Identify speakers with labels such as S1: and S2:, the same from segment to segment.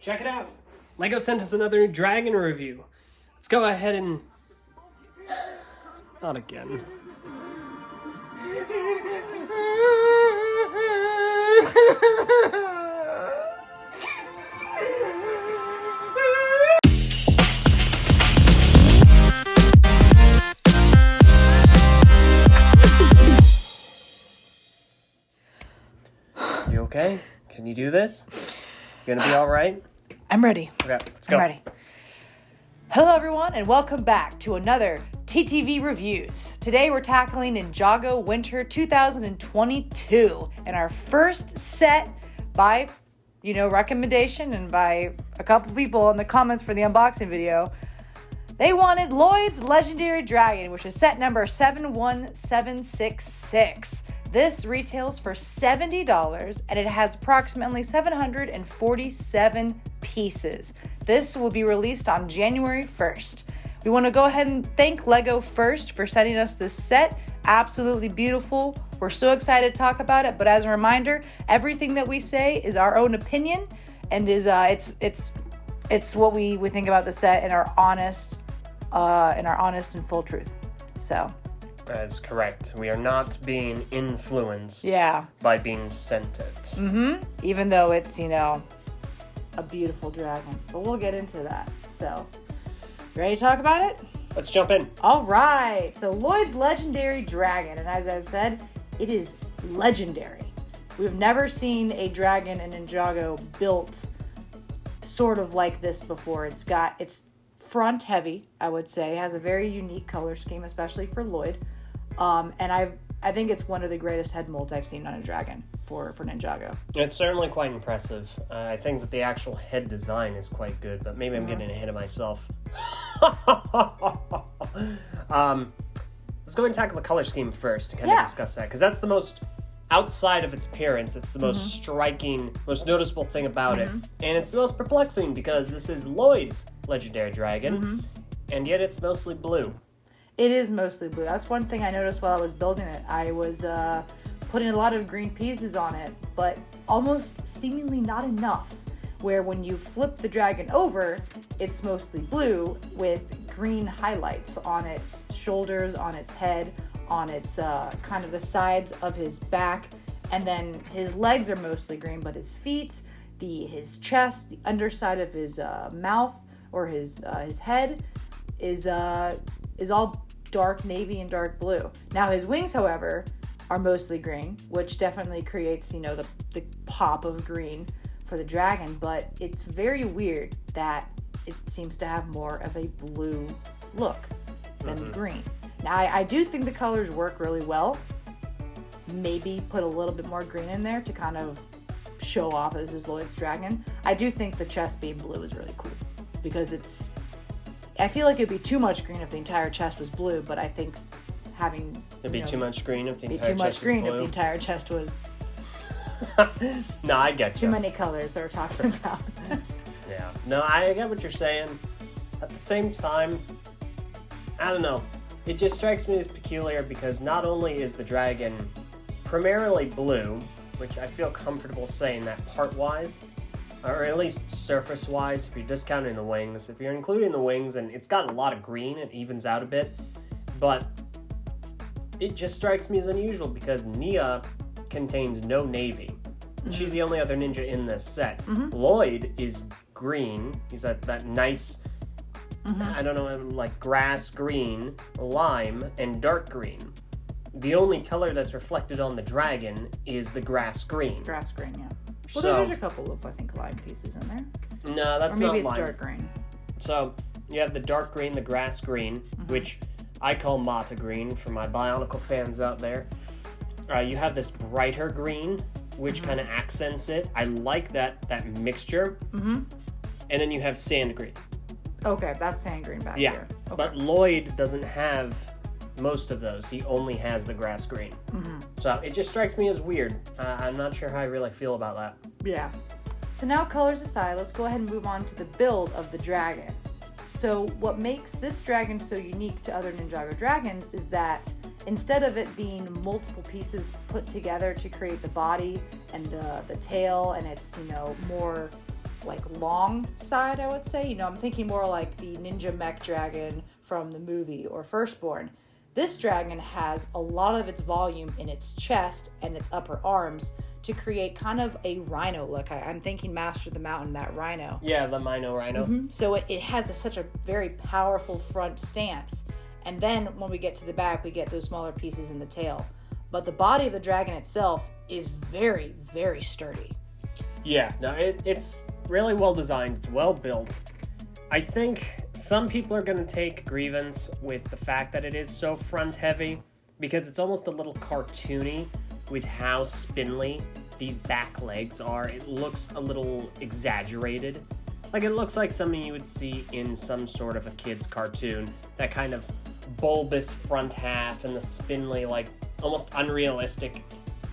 S1: Check it out. LEGO sent us another dragon review. Let's go ahead and... Not again. You okay? Can you do this? You gonna be all right?
S2: I'm ready.
S1: Okay, let's go.
S2: I'm ready. Hello, everyone, and welcome back to another TTV Reviews. Today, we're tackling NINJAGO Winter 2022, and our first set by, recommendation and by a couple people in the comments for the unboxing video. They wanted Lloyd's Legendary Dragon, which is set number 71766. This retails for $70, and it has approximately 747 pieces. This will be released on January 1st. We want to go ahead and thank LEGO first for sending us this set. Absolutely beautiful. We're so excited to talk about it, but as a reminder, everything that we say is our own opinion, and is it's what we think about the set in our honest and full truth. So.
S1: That is correct. We are not being influenced by being sent it.
S2: Even though it's, a beautiful dragon. But we'll get into that. So, ready to talk about it?
S1: Let's jump in.
S2: All right. So, Lloyd's Legendary Dragon. And as I said, it is legendary. We've never seen a dragon in NINJAGO built sort of like this before. It's front heavy, I would say. It has a very unique color scheme, especially for Lloyd. And I think it's one of the greatest head molds I've seen on a dragon for NINJAGO.
S1: It's certainly quite impressive. I think that the actual head design is quite good, but maybe I'm getting ahead of myself. Let's go and tackle the color scheme first to kind of discuss that, because that's the most, outside of its appearance, it's the most striking, most noticeable thing about it. And it's the most perplexing, because this is Lloyd's Legendary Dragon, and yet it's mostly blue.
S2: It is mostly blue. That's one thing I noticed while I was building it. I was putting a lot of green pieces on it, but almost seemingly not enough. Where when you flip the dragon over, it's mostly blue with green highlights on its shoulders, on its head, on its kind of the sides of his back, and then his legs are mostly green, but his feet, his chest, the underside of his mouth or his head is all dark navy and dark blue. Now his wings, however, are mostly green, which definitely creates, the pop of green for the dragon, but it's very weird that it seems to have more of a blue look than green. Now I do think the colors work really well. Maybe put a little bit more green in there to kind of show off this is Lloyd's dragon. I do think the chest being blue is really cool, because I feel like it'd be too much green if the entire chest was blue, but I think having...
S1: It'd be too much green if the entire chest was blue.
S2: Too much green if the entire chest was...
S1: No, I get you.
S2: Too many colors that we're talking about.
S1: Yeah. No, I get what you're saying. At the same time, I don't know. It just strikes me as peculiar, because not only is the dragon primarily blue, which I feel comfortable saying that part-wise, or at least surface-wise, if you're discounting the wings. If you're including the wings, and it's got a lot of green, it evens out a bit. But it just strikes me as unusual, because Nia contains no navy. She's the only other ninja in this set. Lloyd is green. He's that nice, I don't know, like grass green, lime, and dark green. The only color that's reflected on the dragon is the grass green.
S2: Grass green, yeah. Well, there's a couple of, I think, lime pieces in there.
S1: No, that's not lime.
S2: Or maybe it's dark green.
S1: So, you have the dark green, the grass green, which I call Mata green for my Bionicle fans out there. You have this brighter green, which kind of accents it. I like that mixture. And then you have sand green.
S2: Okay, that's sand green back here. Okay.
S1: But Lloyd doesn't have most of those. He only has the grass green. So it just strikes me as weird. I'm not sure how I really feel about that.
S2: Yeah. So now, colors aside, let's go ahead and move on to the build of the dragon. So what makes this dragon so unique to other NINJAGO dragons is that instead of it being multiple pieces put together to create the body and the tail, and it's, more like long side, I would say. You know, I'm thinking more like the Ninja Mech Dragon from the movie or Firstborn. This dragon has a lot of its volume in its chest and its upper arms to create kind of a rhino look. I'm thinking Master of the Mountain, that rhino.
S1: Yeah, the Mino Rhino.
S2: Mm-hmm. So it has such a very powerful front stance. And then when we get to the back, we get those smaller pieces in the tail. But the body of the dragon itself is very, very sturdy.
S1: Yeah, no, it's really well designed. It's well built. I think some people are going to take grievance with the fact that it is so front heavy because it's almost a little cartoony with how spindly these back legs are. It looks a little exaggerated. Like it looks like something you would see in some sort of a kid's cartoon. That kind of bulbous front half and the spindly, like almost unrealistic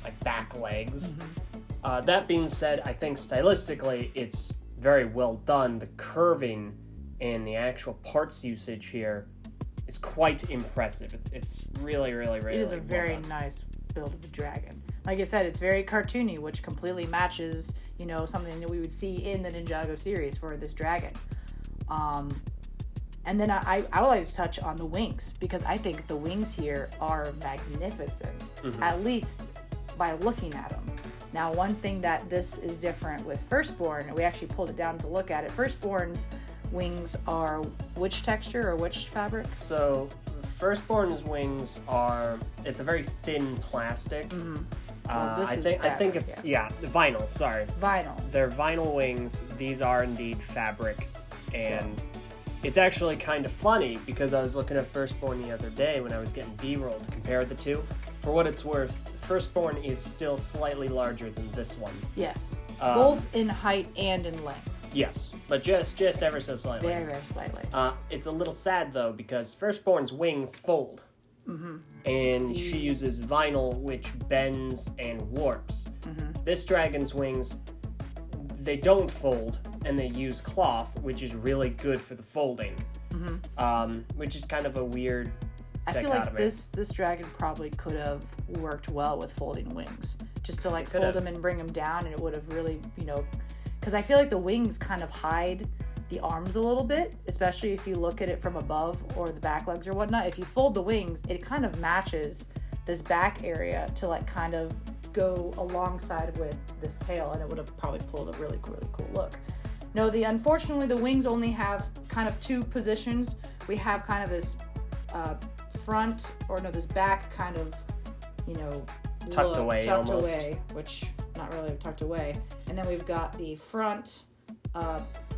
S1: like back legs. Mm-hmm. That being said, I think stylistically it's very well done. The curving and the actual parts usage here is quite impressive. It's really, really, really.
S2: It is a very
S1: well
S2: nice build of the dragon. Like I said, it's very cartoony, which completely matches, you know, something that we would see in the Ninjago series for this dragon. And then I would like to touch on the wings, because I think the wings here are magnificent, mm-hmm. at least by looking at them. Now, one thing that this is different with Firstborn, we actually pulled it down to look at it. Firstborn's wings are which texture or which fabric?
S1: So Firstborn's wings are, it's a very thin plastic.
S2: Mm-hmm.
S1: I think it's vinyl, sorry.
S2: Vinyl.
S1: They're vinyl wings. These are indeed fabric. And it's actually kind of funny because I was looking at Firstborn the other day when I was getting B-roll to compare the two. For what it's worth, Firstborn is still slightly larger than this one.
S2: Yes. Both in height and in length.
S1: Yes, but just ever so slightly.
S2: Very, very slightly.
S1: It's a little sad, though, because Firstborn's wings fold.
S2: Mm-hmm.
S1: And she uses vinyl, which bends and warps.
S2: Mm-hmm.
S1: This dragon's wings, they don't fold, and they use cloth, which is really good for the folding.
S2: Mm-hmm.
S1: Which is kind of a weird dichotomy.
S2: I feel like this dragon probably could have worked well with folding wings. Just to like fold them and bring them down, and it would have really, you know... Because I feel like the wings kind of hide the arms a little bit, especially if you look at it from above or the back legs or whatnot. If you fold the wings, it kind of matches this back area to like kind of go alongside with this tail, and it would have probably pulled a really, really cool look. No, unfortunately, the wings only have kind of two positions. We have kind of this this back kind of, you know,
S1: tucked away,
S2: which not really tucked away. And then we've got the front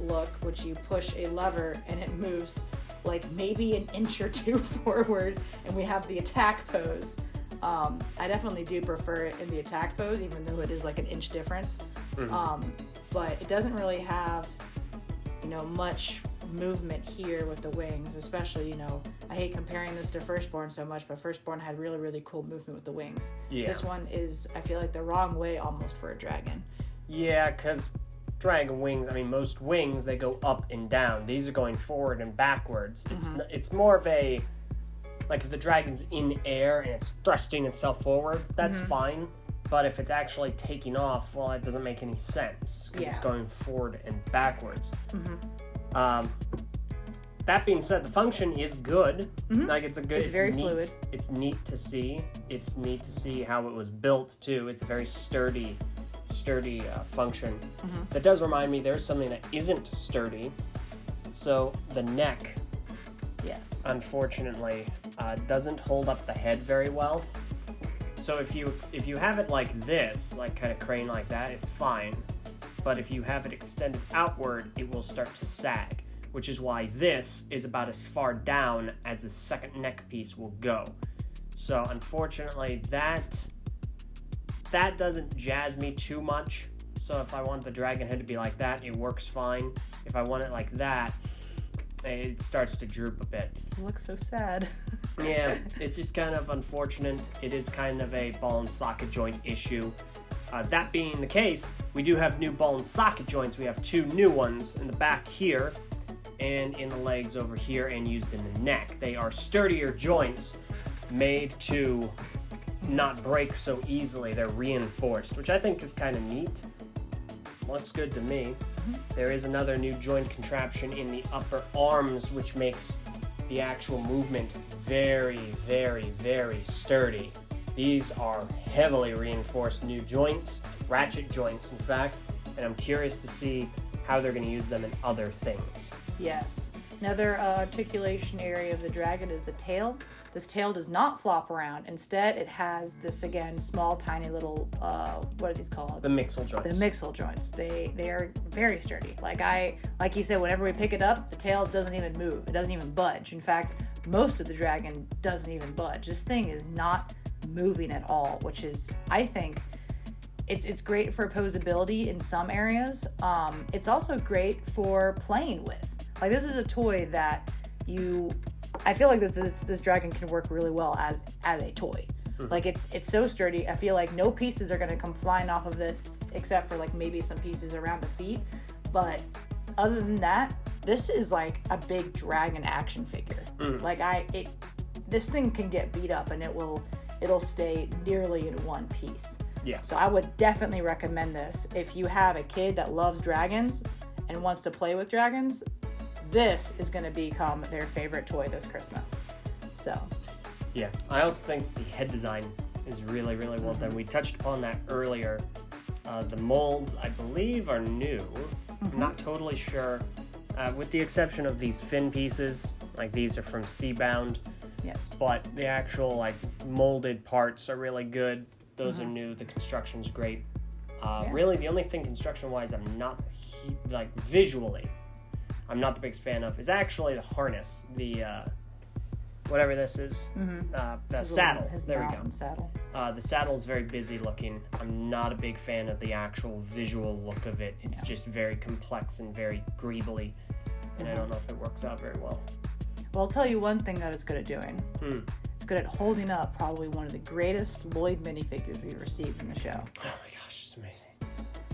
S2: look, which you push a lever and it moves like maybe an inch or two forward, and we have the attack pose. I definitely do prefer it in the attack pose, even though it is like an inch difference. Mm-hmm. But it doesn't really have, you know, much movement here with the wings, especially, you know, I hate comparing this to Firstborn so much, but Firstborn had really, really cool movement with the wings.
S1: Yeah.
S2: This one is, I feel like, the wrong way almost for a dragon.
S1: Yeah, because dragon wings, I mean, most wings, they go up and down. These are going forward and backwards.
S2: Mm-hmm.
S1: It's more of a, like if the dragon's in air and it's thrusting itself forward, that's
S2: mm-hmm.
S1: fine. But if it's actually taking off, well, it doesn't make any sense because it's going forward and backwards.
S2: Mm-hmm.
S1: That being said, the function is good.
S2: Mm-hmm.
S1: Like it's
S2: very
S1: neat.
S2: Fluid.
S1: It's neat to see. It's neat to see how it was built too. It's a very sturdy function.
S2: Mm-hmm.
S1: That does remind me there's something that isn't sturdy. So the neck,
S2: yes,
S1: unfortunately, doesn't hold up the head very well. So if you have it like this, like kind of crane like that, it's fine. But if you have it extended outward, it will start to sag, which is why this is about as far down as the second neck piece will go. So unfortunately, that doesn't jazz me too much. So if I want the dragon head to be like that, it works fine. If I want it like that, it starts to droop a bit.
S2: It looks so sad.
S1: Yeah, it's just kind of unfortunate. It is kind of a ball and socket joint issue. That being the case, we do have new ball and socket joints. We have two new ones in the back here and in the legs over here and used in the neck. They are sturdier joints made to not break so easily. They're reinforced, which I think is kind of neat. Looks good to me. There is another new joint contraption in the upper arms, which makes the actual movement very, very, very sturdy. These are heavily reinforced new joints, ratchet joints in fact, and I'm curious to see how they're going to use them in other things.
S2: Yes. Another articulation area of the dragon is the tail. This tail does not flop around. Instead, it has this, again, small, tiny little, what are these called?
S1: The mixel joints.
S2: The mixel joints. They are very sturdy. Like you said, whenever we pick it up, the tail doesn't even move. It doesn't even budge. In fact, most of the dragon doesn't even budge. This thing is not moving at all, which is, I think, it's great for posability in some areas. It's also great for playing with. Like, this is a toy that I feel like this dragon can work really well as a toy. Like, it's so sturdy. I feel like no pieces are going to come flying off of this except for like maybe some pieces around the feet. But other than that, this is like a big dragon action figure. This thing can get beat up and it'll stay nearly in one piece.
S1: Yeah.
S2: So I would definitely recommend this if you have a kid that loves dragons and wants to play with dragons. This is going to become their favorite toy this Christmas. So.
S1: Yeah, I also think the head design is really, really well done. We touched upon that earlier. The molds, I believe, are new. I'm not totally sure. With the exception of these fin pieces, like these are from Seabound.
S2: Yes.
S1: But the actual like molded parts are really good. Those are new. The construction's great. Really, the only thing construction-wise I'm not, visually, I'm not the biggest fan of is actually the harness, the whatever this is, the saddle. There we go.
S2: Saddle.
S1: The saddle is very busy looking. I'm not a big fan of the actual visual look of it. It's just very complex and very greebly, and I don't know if it works out very well.
S2: Well, I'll tell you one thing that it's good at doing. It's good at holding up probably one of the greatest Lloyd minifigures we've received in the show.
S1: Oh my gosh, it's amazing.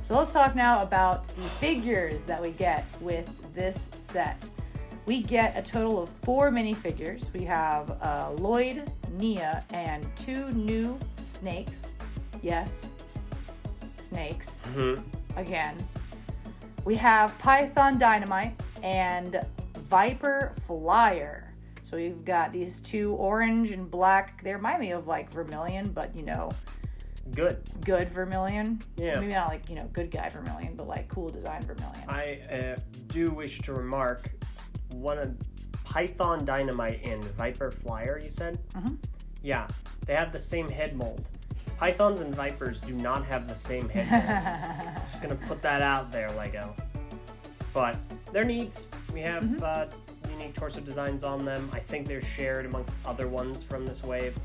S2: So let's talk now about the figures that we get with this set. We get a total of 4 minifigures. We have Lloyd, Nia, and 2 new snakes. Yes, snakes. Again. We have Python Dynamite and Viper Flyer. So we've got these 2 orange and black. They remind me of like Vermilion, but good Vermilion.
S1: Yeah.
S2: Maybe not like, good guy Vermilion, but like cool design Vermilion.
S1: I do wish to remark one of Python Dynamite and Viper Flyer, you said? Yeah, they have the same head mold. Pythons and Vipers do not have the same head mold. Just gonna put that out there, Lego. But they're neat. We have unique torso designs on them. I think they're shared amongst other ones from this wave.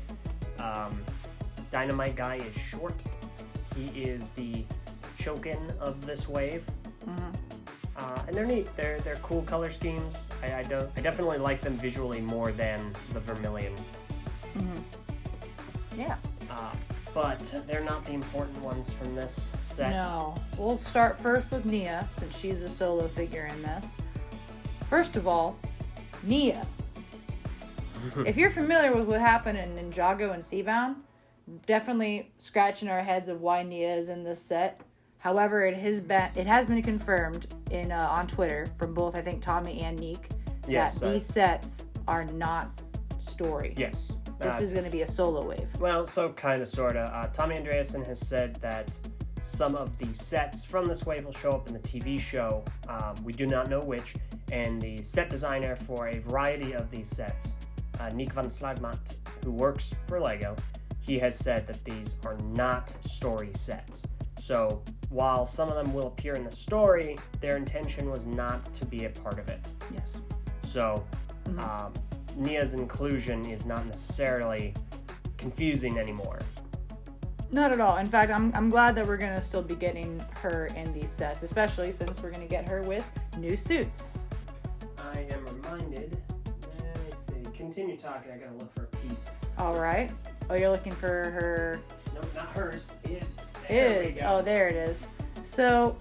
S1: Dynamite guy is short. He is the Chokin of this wave. And they're neat. They're cool color schemes. I definitely like them visually more than the Vermilion.
S2: Yeah.
S1: But they're not the important ones from this set.
S2: No. We'll start first with Nia, since she's a solo figure in this. First of all, Nia. If you're familiar with what happened in Ninjago and Seabound, definitely scratching our heads of why Nia is in this set. However, it has been confirmed on Twitter from both, I think, Tommy and Neek, that these sets are not story.
S1: Yes.
S2: This is going to be a solo wave.
S1: Well, so kind of, sort of. Tommy Andreasen has said that some of the sets from this wave will show up in the TV show. We do not know which. And the set designer for a variety of these sets, Nick van Slagmat, who works for Lego, he has said that these are not story sets. So while some of them will appear in the story, their intention was not to be a part of it.
S2: Yes.
S1: So Nia's inclusion is not necessarily confusing anymore.
S2: Not at all. In fact, I'm glad that we're going to still be getting her in these sets, especially since we're going to get her with new suits.
S1: I am reminded. Let me see. Continue talking. I gotta look for a piece.
S2: All right. Oh, you're looking for her.
S1: No, not hers.
S2: Oh, there it is. So,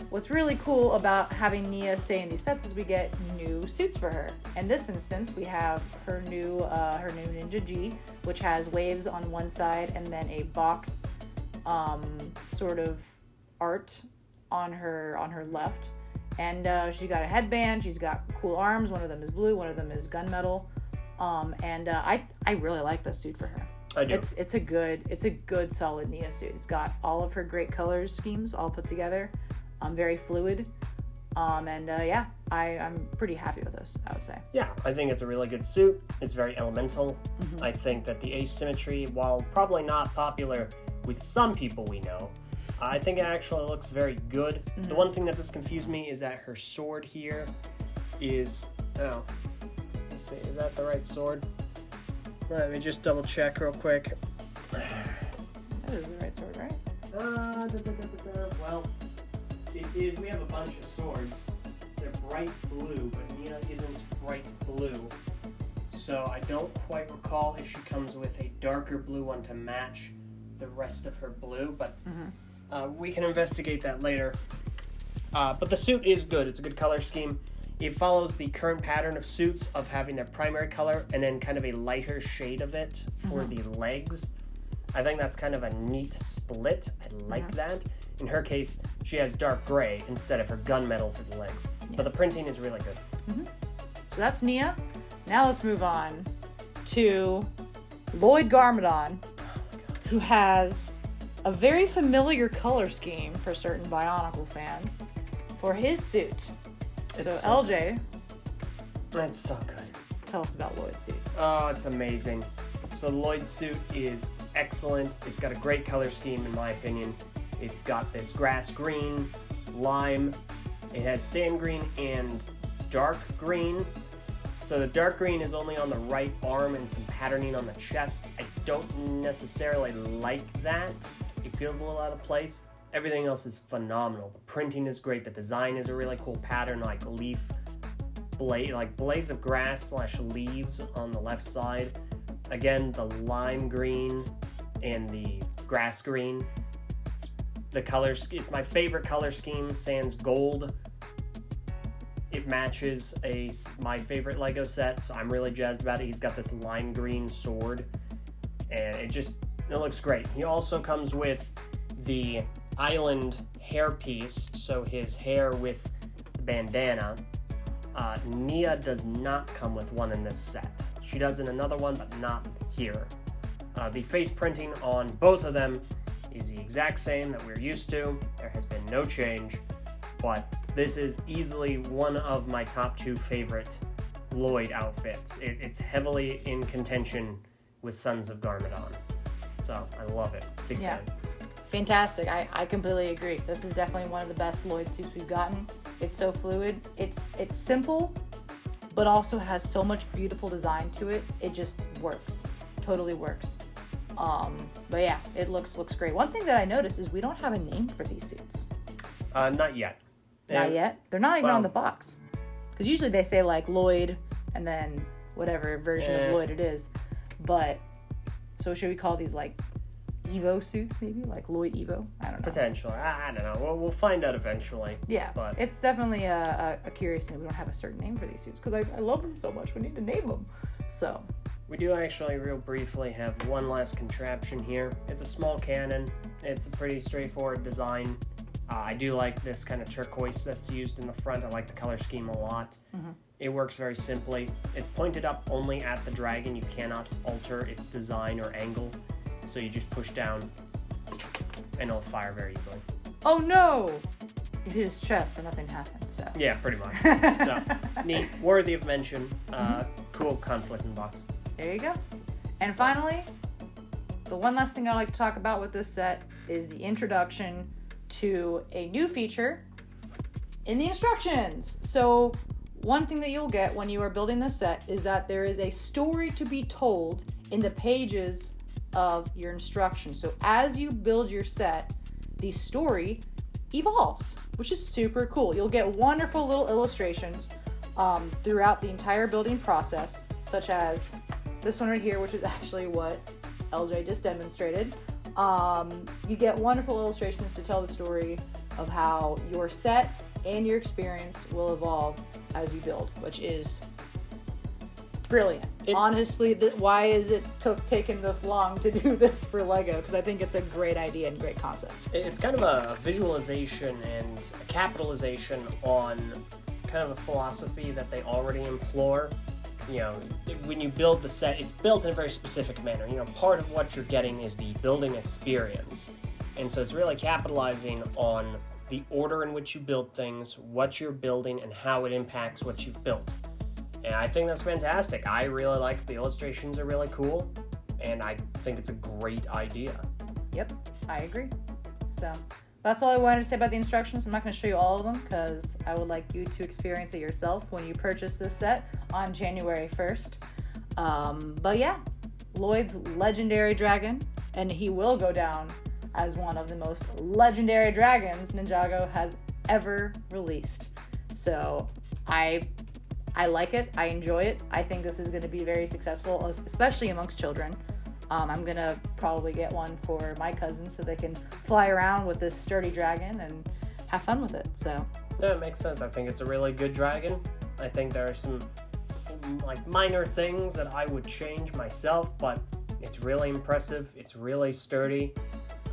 S2: what's really cool about having Nia stay in these sets is we get new suits for her. In this instance, we have her new Ninja G, which has waves on one side and then a box sort of art on her left, and she's got a headband. She's got cool arms. One of them is blue. One of them is gunmetal. I really like this suit for her.
S1: I do.
S2: It's a good solid Nia suit. It's got all of her great color schemes all put together. Very fluid. I'm pretty happy with this, I would say.
S1: Yeah, I think it's a really good suit. It's very elemental. Mm-hmm. I think that the asymmetry, while probably not popular with some people we know, I think it actually looks very good. Mm-hmm. The one thing that does confuse me is that her sword here is... Oh, let's see, is that the right sword? Let me just double check real quick.
S2: That is the right sword, right?
S1: Well, it is. We have a bunch of swords. They're bright blue, but Nia isn't bright blue. So I don't quite recall if she comes with a darker blue one to match the rest of her blue, but we can investigate that later. But the suit is good. It's a good color scheme. It follows the current pattern of suits of having their primary color and then kind of a lighter shade of it for the legs. I think that's kind of a neat split. I like that. In her case, she has dark gray instead of her gunmetal for the legs. Yeah. But the printing is really good.
S2: Mm-hmm. So that's Nia. Now let's move on to Lloyd Garmadon, who has a very familiar color scheme for certain Bionicle fans for his suit. So Eljay,
S1: it's so good.
S2: Tell us about Lloyd's suit.
S1: Oh, it's amazing. So Lloyd's suit is excellent. It's got a great color scheme, in my opinion. It's got this grass green, lime. It has sand green and dark green. So the dark green is only on the right arm and some patterning on the chest. I don't necessarily like that. It feels a little out of place. Everything else is phenomenal. The printing is great. The design is a really cool pattern, like leaf blade, like blades of grass / leaves on the left side. Again, the lime green and the grass green. The colors, it's my favorite color scheme, sans gold. It matches my favorite Lego set, so I'm really jazzed about it. He's got this lime green sword, and it looks great. He also comes with the island hairpiece, so his hair with the bandana. Nia does not come with one in this set. She does in another one, but not here. The face printing on both of them is the exact same that we're used to. There has been no change, but this is easily one of my top 2 favorite Lloyd outfits. It's heavily in contention with Sons of Garmadon. So I love it. Big fan.
S2: Fantastic. I completely agree. This is definitely one of the best Lloyd suits we've gotten. It's so fluid. It's simple, but also has so much beautiful design to it. It just works. Totally works. But yeah, it looks great. One thing that I noticed is we don't have a name for these suits.
S1: Not yet.
S2: Not yet? They're not even on the box. Because usually they say like Lloyd and then whatever version of Lloyd it is. But, so should we call these like Evo suits maybe? Like Lloyd Evo? I don't know.
S1: Potentially. I don't know. We'll find out eventually.
S2: Yeah. But it's definitely a curious thing. We don't have a certain name for these suits because I love them so much. We need to name them. So.
S1: We do actually real briefly have one last contraption here. It's a small cannon. It's a pretty straightforward design. I do like this kind of turquoise that's used in the front. I like the color scheme a lot. Mm-hmm. It works very simply. It's pointed up only at the dragon. You cannot alter its design or angle. So you just push down and it'll fire very easily.
S2: Oh no! You hit his chest and nothing happened, so.
S1: Yeah, pretty much. So, neat, worthy of mention. Cool conflict in box.
S2: There you go. And finally, the one last thing I'd like to talk about with this set is the introduction to a new feature in the instructions. So one thing that you'll get when you are building this set is that there is a story to be told in the pages of your instructions. So as you build your set, the story evolves, which is super cool. You'll get wonderful little illustrations throughout the entire building process, such as this one right here, which is actually what Eljay just demonstrated. You get wonderful illustrations to tell the story of how your set and your experience will evolve as you build, which is brilliant. Honestly, why is it taken this long to do this for Lego? Because I think it's a great idea and great concept.
S1: It's kind of a visualization and a capitalization on kind of a philosophy that they already implore. You know, when you build the set, it's built in a very specific manner. You know, part of what you're getting is the building experience. And so it's really capitalizing on the order in which you build things, what you're building, and how it impacts what you've built. And I think that's fantastic. I really like the illustrations are really cool, and I think it's a great idea.
S2: Yep, I agree. So that's all I wanted to say about the instructions. I'm not going to show you all of them because I would like you to experience it yourself when you purchase this set on January 1st. But yeah, Lloyd's legendary dragon, and he will go down as one of the most legendary dragons Ninjago has ever released. So I like it. I enjoy it. I think this is going to be very successful, especially amongst children. I'm going to probably get one for my cousins so they can fly around with this sturdy dragon and have fun with it. So
S1: yeah, it makes sense. I think it's a really good dragon. I think there are some like minor things that I would change myself, but it's really impressive. It's really sturdy.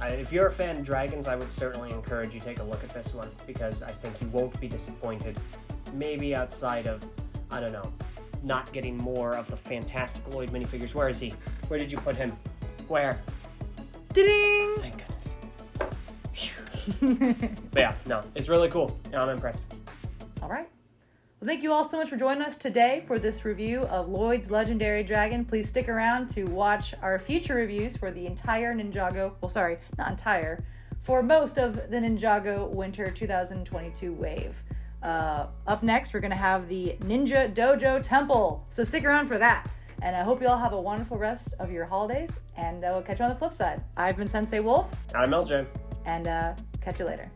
S1: If you're a fan of dragons, I would certainly encourage you to take a look at this one because I think you won't be disappointed. Maybe outside of, I don't know, not getting more of the fantastic Lloyd minifigures. Where is he? Where did you put him? Where?
S2: Ding!
S1: Thank goodness. But yeah, no, it's really cool. I'm impressed.
S2: All right. Well, thank you all so much for joining us today for this review of Lloyd's Legendary Dragon. Please stick around to watch our future reviews for the entire Ninjago, well, sorry, not entire, for most of the Ninjago Winter 2022 wave. Up next, we're going to have the Ninja Dojo Temple, so stick around for that. And I hope you all have a wonderful rest of your holidays, and we'll catch you on the flip side. I've been Sensei Wolf.
S1: I'm Eljay.
S2: And catch you later.